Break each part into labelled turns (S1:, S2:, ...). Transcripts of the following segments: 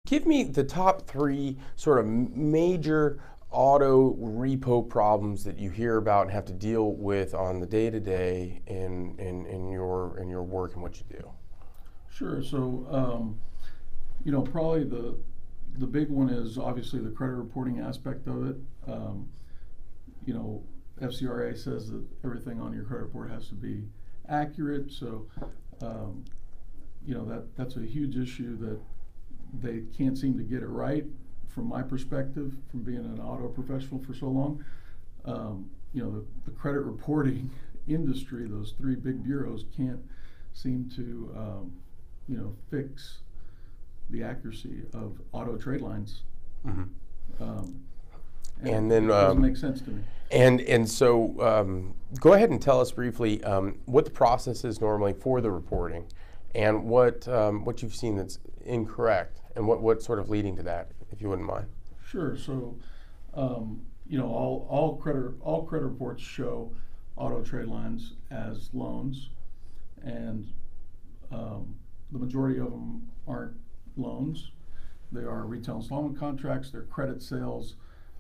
S1: Give me the top three sort of major auto repo problems that you hear about and have to deal with on the day-to-day in your work and what you do.
S2: Sure. So, probably the big one is obviously the credit reporting aspect of it. You know, FCRA says that everything on your credit report has to be accurate. So, that's a huge issue that they can't seem to get it right. From my perspective, from being an auto professional for so long, the credit reporting industry, those three big bureaus can't seem to, fix the accuracy of auto trade lines.
S1: Mm-hmm.
S2: And then it doesn't make sense to me.
S1: And so go ahead and tell us briefly what the process is normally for the reporting, and what you've seen that's incorrect, and what's sort of leading to that, if you wouldn't mind.
S2: Sure. So, all credit reports show auto trade lines as loans, and the majority of them aren't loans. They are retail installment contracts. They're credit sales.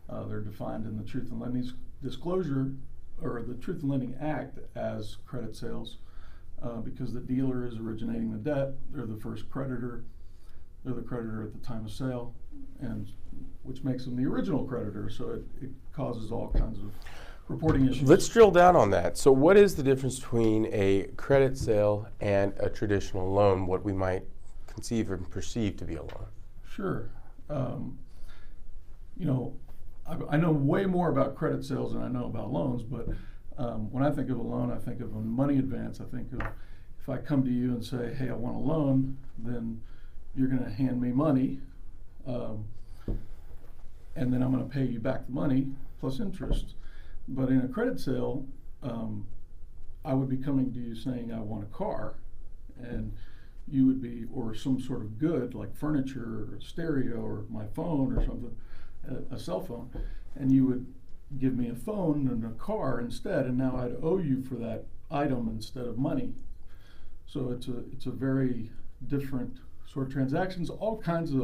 S2: They're defined in the Truth in Lending Disclosure, or the Truth in Lending Act, as credit sales, because the dealer is originating the debt. They're the first creditor. They're the creditor at the time of sale, and which makes them the original creditor. So it causes all kinds of reporting issues.
S1: Let's drill down on that. So what is the difference between a credit sale and a traditional loan, what we might conceive and perceive to be a loan?
S2: Sure. I know way more about credit sales than I know about loans, but when I think of a loan, I think of a money advance. I think of, if I come to you and say, hey, I want a loan, then you're going to hand me money, and then I'm going to pay you back the money plus interest. But in a credit sale, I would be coming to you saying I want a car, and you would be, or some sort of good like furniture or a stereo or my phone or something, a cell phone, and you would give me a phone and a car instead, and now I'd owe you for that item instead of money. So it's a very different sort of transactions, all kinds of